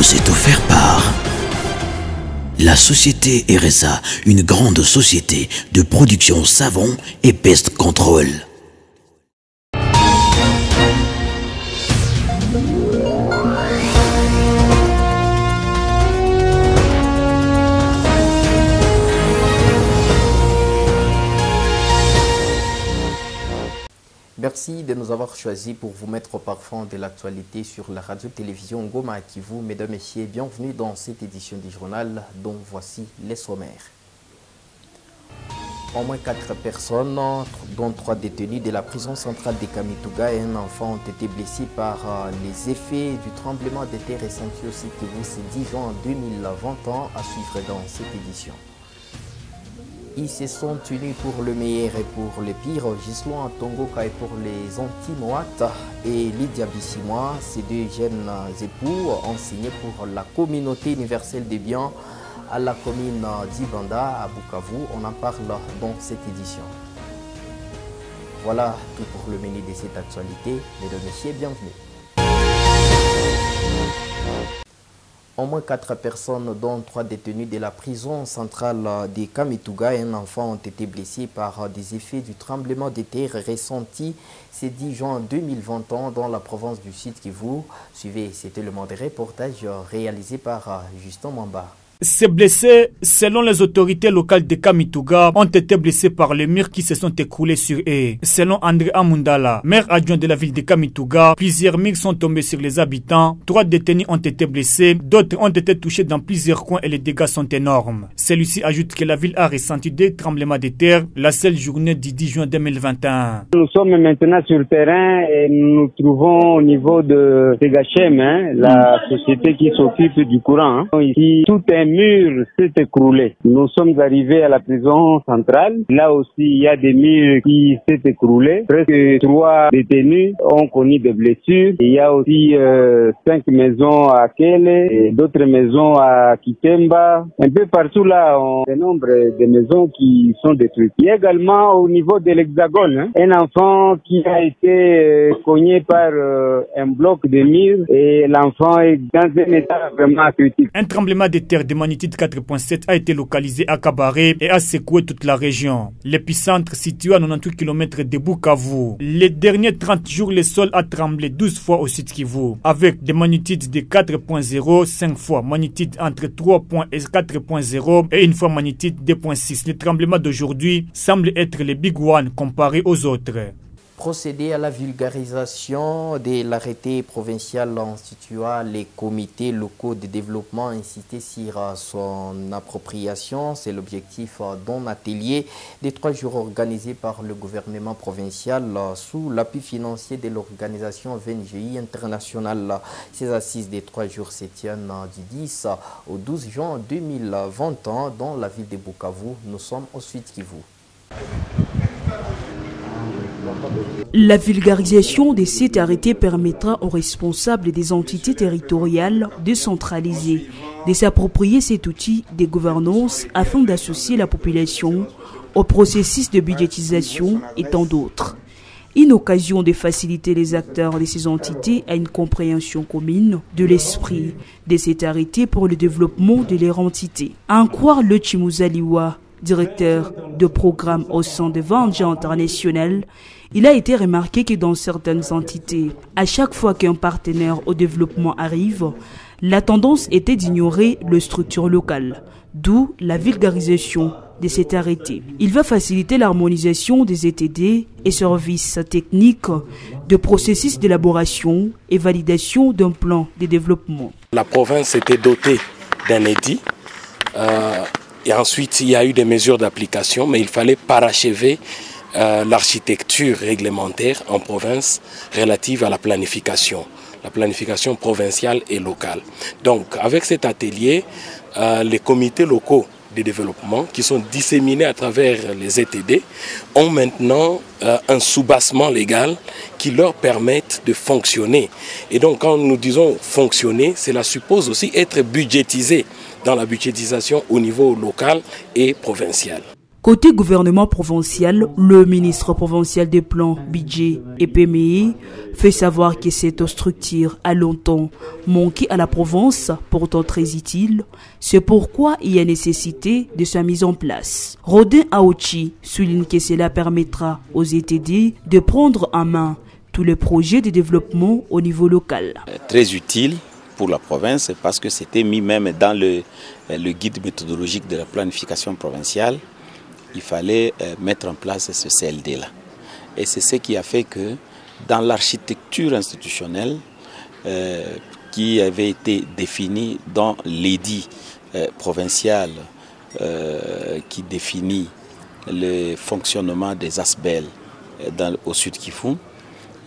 vous est offert par la société RSA, une grande société de production savon et pest control. Merci de nous avoir choisis pour vous mettre au parfum de l'actualité sur la radio-télévision Ngoma Kivu. Mesdames et messieurs, bienvenue dans cette édition du journal dont voici les sommaires. Au moins 4 personnes, dont 3 détenus de la prison centrale de Kamituga et un enfant ont été blessés par les effets du tremblement de terre ressenti au site Kivu ce 10 juin 2020 ans à suivre dans cette édition. Ils se sont unis pour le meilleur et pour le pire. Gislon Tongoka et pour les anti-Moat et Lydia Bissimois, ces deux jeunes époux ont signé pour la communauté universelle des biens à la commune d'Ibanda à Bukavu. On en parle dans cette édition. Voilà tout pour le menu de cette actualité. Mesdames et messieurs, bienvenue. Au moins 4 personnes, dont 3 détenus de la prison centrale de Kamituga et un enfant ont été blessés par des effets du tremblement de terre ressenti ce 10 juin 2020 dans la province du Sud Kivu. Suivez, c'était le mot de reportage réalisé par Justin Mamba. Ces blessés, selon les autorités locales de Kamituga, ont été blessés par les murs qui se sont écroulés sur eux. Selon André Amundala, maire adjoint de la ville de Kamituga, plusieurs murs sont tombés sur les habitants, 3 détenus ont été blessés, d'autres ont été touchés dans plusieurs coins et les dégâts sont énormes. Celui-ci ajoute que la ville a ressenti des tremblements de terre la seule journée du 10 juin 2021. Nous sommes maintenant sur le terrain et nous nous trouvons au niveau de Tegachem, la société qui s'occupe du courant. Ici, tout est mur s'est écroulé. Nous sommes arrivés à la prison centrale. Là aussi, il y a des murs qui s'est écroulés. Presque 3 détenus ont connu des blessures. Il y a aussi 5 maisons à Kele et d'autres maisons à Kitemba. Un peu partout là, on dénombre des maisons qui sont détruites. Il y a également au niveau de l'Hexagone, un enfant qui a été cogné par un bloc de murs et l'enfant est dans un état vraiment critique. Un tremblement de terre de magnitude 4.7 a été localisé à Kabaré et a secoué toute la région. L'épicentre situé à 98 km de Bukavu. Les derniers 30 jours, le sol a tremblé 12 fois au Sud Kivu, avec des magnitudes de 4.0, 5 fois magnitude entre 3 et 4.0 et une fois magnitude 2.6. Le tremblement d'aujourd'hui semble être le big one comparé aux autres. Procéder à la vulgarisation de l'arrêté provincial instituant les comités locaux de développement, insister sur son appropriation. C'est l'objectif d'un atelier de 3 jours organisé par le gouvernement provincial sous l'appui financier de l'organisation VNGI internationale. Ces assises des 3 jours se tiennent du 10 au 12 juin 2020 dans la ville de Bukavu. Nous sommes au Sud Kivu. La vulgarisation de cet arrêté permettra aux responsables des entités territoriales décentralisées de s'approprier cet outil de gouvernance afin d'associer la population au processus de budgétisation et tant d'autres. Une occasion de faciliter les acteurs de ces entités à une compréhension commune de l'esprit de cet arrêté pour le développement de leur entité. À en croire le Chimuzaliwa, directeur de programme au sein de VNGI international, il a été remarqué que dans certaines entités, à chaque fois qu'un partenaire au développement arrive, la tendance était d'ignorer les structures locales, d'où la vulgarisation de cet arrêté. Il va faciliter l'harmonisation des ETD et services techniques de processus d'élaboration et validation d'un plan de développement. La province était dotée d'un édit. Et ensuite, il y a eu des mesures d'application, mais il fallait parachever l'architecture réglementaire en province relative à la planification provinciale et locale. Donc, avec cet atelier, les comités locaux de développement qui sont disséminés à travers les ETD ont maintenant un soubassement légal qui leur permettent de fonctionner. Et donc, quand nous disons fonctionner, cela suppose aussi être budgétisé dans la budgétisation au niveau local et provincial. Côté gouvernement provincial, le ministre provincial des plans, budget et PMI fait savoir que cette structure a longtemps manqué à la province, pourtant très utile. C'est pourquoi il y a nécessité de sa mise en place. Rodin Aochi souligne que cela permettra aux ETD de prendre en main tous les projets de développement au niveau local. Très utile pour la province parce que c'était mis même dans le guide méthodologique de la planification provinciale. Il fallait mettre en place ce CLD-là. Et c'est ce qui a fait que dans l'architecture institutionnelle qui avait été définie dans l'édit provincial qui définit le fonctionnement des ASBEL au Sud Kivu,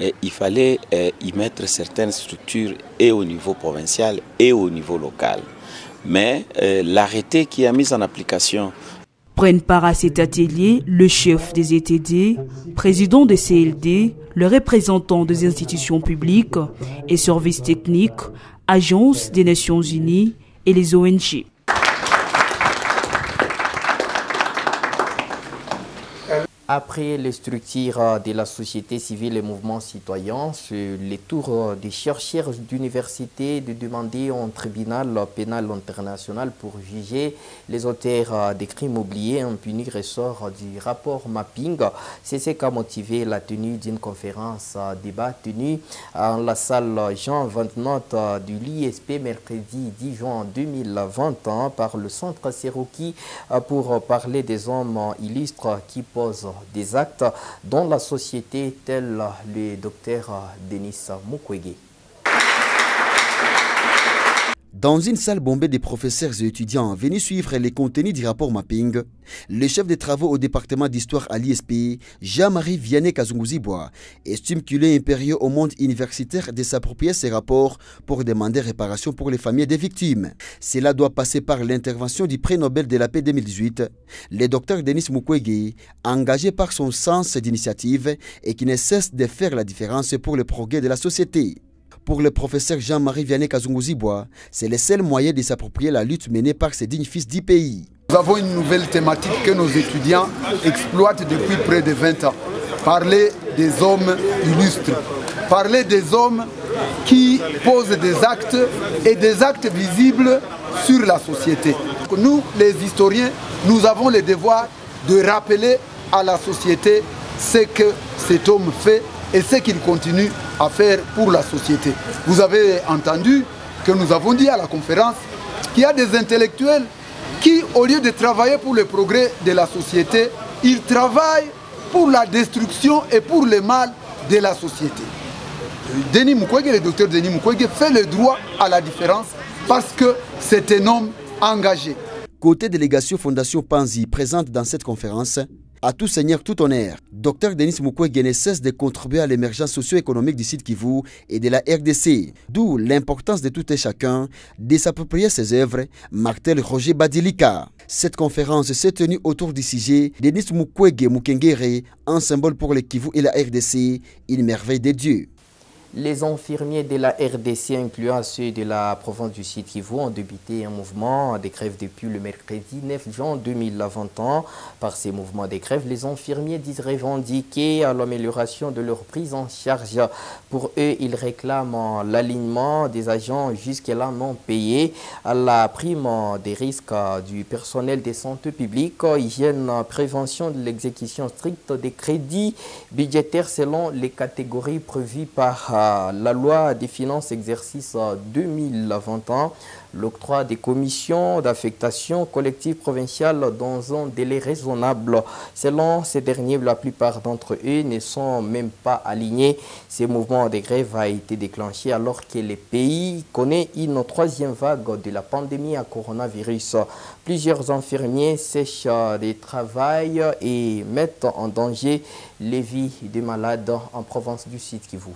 il fallait y mettre certaines structures et au niveau provincial et au niveau local. Mais l'arrêté qui a mis en application prennent part à cet atelier le chef des ETD, président des CLD, le représentant des institutions publiques et services techniques, agences des Nations Unies et les ONG. Après les structures de la société civile et mouvements citoyens, c'est le tour des chercheurs d'université de demander au tribunal pénal international pour juger les auteurs des crimes oubliés impunis ressort du rapport mapping. C'est ce qui a motivé la tenue d'une conférence débat tenue en la salle Jean 29 de l'ISP mercredi 10 juin 2021 par le centre Seroki pour parler des hommes illustres qui posent des actes dans la société, tel le docteur Denis Mukwege. Dans une salle bombée des professeurs et étudiants venus suivre les contenus du rapport mapping, le chef des travaux au département d'histoire à l'ISP, Jean-Marie Vianney Kazunguzibwa, estime qu'il est impérieux au monde universitaire de s'approprier ces rapports pour demander réparation pour les familles des victimes. Cela doit passer par l'intervention du prix Nobel de la paix 2018, le docteur Denis Mukwege, engagé par son sens d'initiative et qui ne cesse de faire la différence pour le progrès de la société. Pour le professeur Jean-Marie Vianney Kazunguzibwa, c'est le seul moyen de s'approprier la lutte menée par ces dignes fils du pays. Nous avons une nouvelle thématique que nos étudiants exploitent depuis près de 20 ans. Parler des hommes illustres. Parler des hommes qui posent des actes et des actes visibles sur la société. Nous, les historiens, nous avons le devoir de rappeler à la société ce que cet homme fait et ce qu'il continue à faire pour la société. Vous avez entendu que nous avons dit à la conférence qu'il y a des intellectuels qui, au lieu de travailler pour le progrès de la société, ils travaillent pour la destruction et pour le mal de la société. Denis Mukwege, le docteur Denis Mukwege, fait le droit à la différence parce que c'est un homme engagé. Côté délégation Fondation Panzi présente dans cette conférence, à tout seigneur, tout honneur, Dr Denis Mukwege ne cesse de contribuer à l'émergence socio-économique du Sud Kivu et de la RDC, d'où l'importance de tout et chacun de s'approprier ses œuvres, martèle Roger Badilika. Cette conférence s'est tenue autour du sujet Denis Mukwege Mukengere, un symbole pour le Kivu et la RDC, une merveille de Dieu. Les infirmiers de la RDC, incluant ceux de la province du Sud Kivu, ont débuté un mouvement de grève depuis le mercredi 9 juin 2021. Par ces mouvements de grève, les infirmiers disent revendiquer à l'amélioration de leur prise en charge. Pour eux, ils réclament l'alignement des agents jusque-là non payés, à la prime des risques du personnel de santé publique, hygiène, prévention de l'exécution stricte des crédits budgétaires selon les catégories prévues par la loi des finances exercice 2021, l'octroi des commissions d'affectation collective provinciale dans un délai raisonnable. Selon ces derniers, la plupart d'entre eux ne sont même pas alignés. Ces mouvements de grève a été déclenché alors que le pays connaît une troisième vague de la pandémie à coronavirus. Plusieurs infirmiers sèchent des travail et mettent en danger les vies des malades en province du Sud Kivu.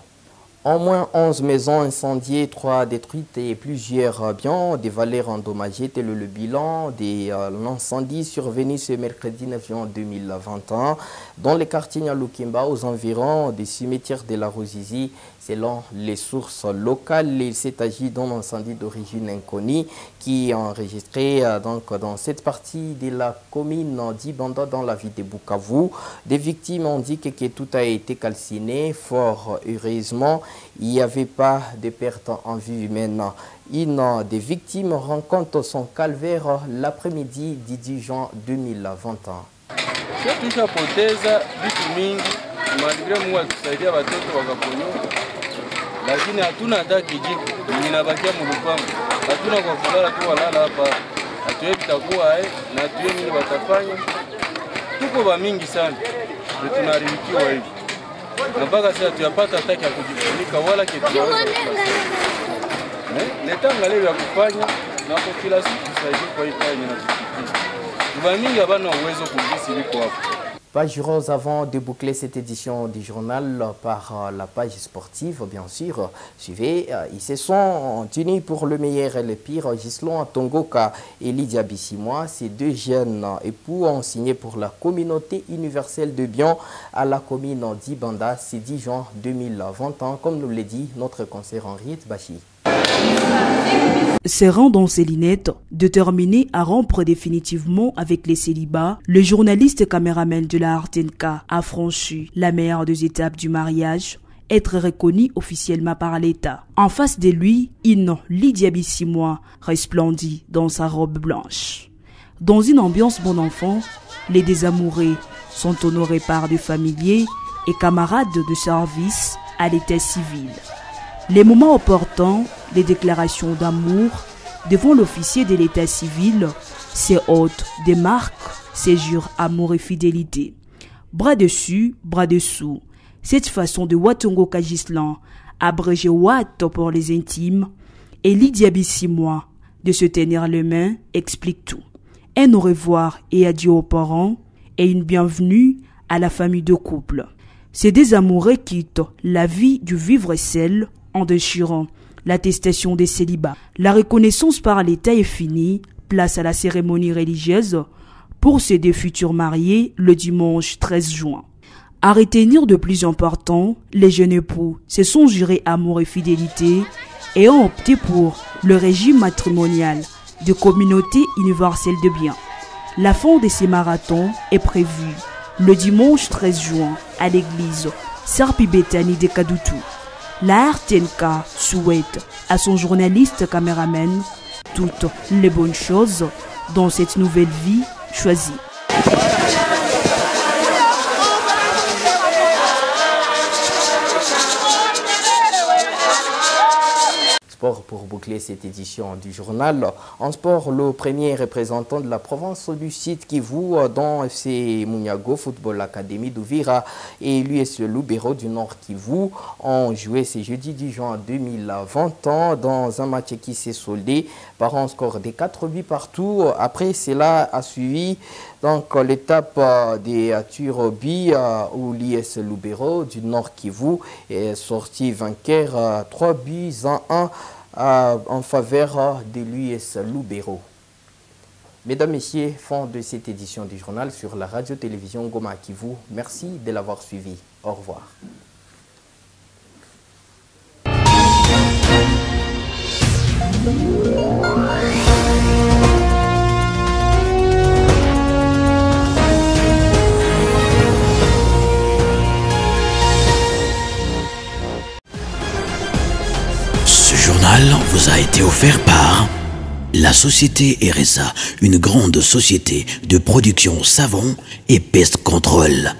Au moins 11 maisons incendiées, 3 détruites et plusieurs biens des valeurs endommagées. Tel est le bilan de l'incendie survenu ce mercredi 9 juin 2021 dans les quartiers Nyalukimba aux environs des cimetières de la Ruzizi. Selon les sources locales, il s'est agi d'un incendie d'origine inconnue qui est enregistré dans cette partie de la commune d'Ibanda dans la ville de Bukavu. Des victimes indiquent que tout a été calciné. Fort heureusement, il n'y avait pas de pertes en vie humaine. Une des victimes rencontre son calvaire l'après-midi du 10 juin 2021. Lakini hatuna hata kijibu, ninabakia mulupango, hatuna kwa kulala tu walala hapa, hatuwe bitakuwa na hatuwe nini watafanya, tuko ba mingi sana, tunaharibikiwa hivi, na mpaka sasa tuyapata hataki ya kujifunika wala kitu leta angalau ya kufanya, na kwa kila siku tusaidie kwa hii kazi na tusikie, ba mingi habana uwezo kujisi liko hapo. Page rose avant de boucler cette édition du journal par la page sportive, bien sûr. Suivez, ils se sont tenus pour le meilleur et le pire. Gislon Tongoka et Lydia Bissimois, ces deux jeunes époux ont signé pour la communauté universelle de Bion à la commune d'Ibanda, ce 10 juin 2021, comme nous l'a dit notre conseiller Henriette Bachi. Serrant dans ses lunettes, déterminé à rompre définitivement avec les célibats, le journaliste caméraman de la RTNK a franchi la meilleure des étapes du mariage, être reconnu officiellement par l'État. En face de lui, une Lydia Bissimois resplendit dans sa robe blanche. Dans une ambiance bon enfant, les désamourés sont honorés par des familiers et camarades de service à l'état civil. Les moments opportuns, les déclarations d'amour devant l'officier de l'état civil, ses hôtes des marques, ses jures amour et fidélité. Bras dessus, bras dessous. Cette façon de Watongo Kagislan, abrégé Wat pour les intimes, et Lydia Bissimois de se tenir les mains, explique tout. Un au revoir et adieu aux parents, et une bienvenue à la famille de couple. Ces deux amoureux quittent la vie du vivre seul en déchirant l'attestation des célibats. La reconnaissance par l'État est finie, place à la cérémonie religieuse pour ces deux futurs mariés le dimanche 13 juin. À retenir de plus important, les jeunes époux se sont jurés amour et fidélité et ont opté pour le régime matrimonial de communauté universelle de biens. La fin de ces marathons est prévue le dimanche 13 juin à l'église Sarpi Bethany de Kadoutou. La RTNK souhaite à son journaliste caméraman toutes les bonnes choses dans cette nouvelle vie choisie. Sport pour boucler cette édition du journal. En sport, le premier représentant de la province du site Kivu dans FC Mouniago Football Academy d'Ouvira et l'US Lubero du Nord Kivu ont joué ce jeudi 10 juin 2020 dans un match qui s'est soldé par un score de 4 buts partout. Après cela a suivi donc l'étape des Turobi où l'US Lubero du Nord Kivu est sorti vainqueur 3 buts à 1 en faveur de l'US Lubero. Mesdames, Messieurs, fin de cette édition du journal sur la radio-télévision Goma Kivu. Merci de l'avoir suivi. Au revoir. Ce journal vous a été offert par la société RSA, une grande société de production savon et pest contrôle.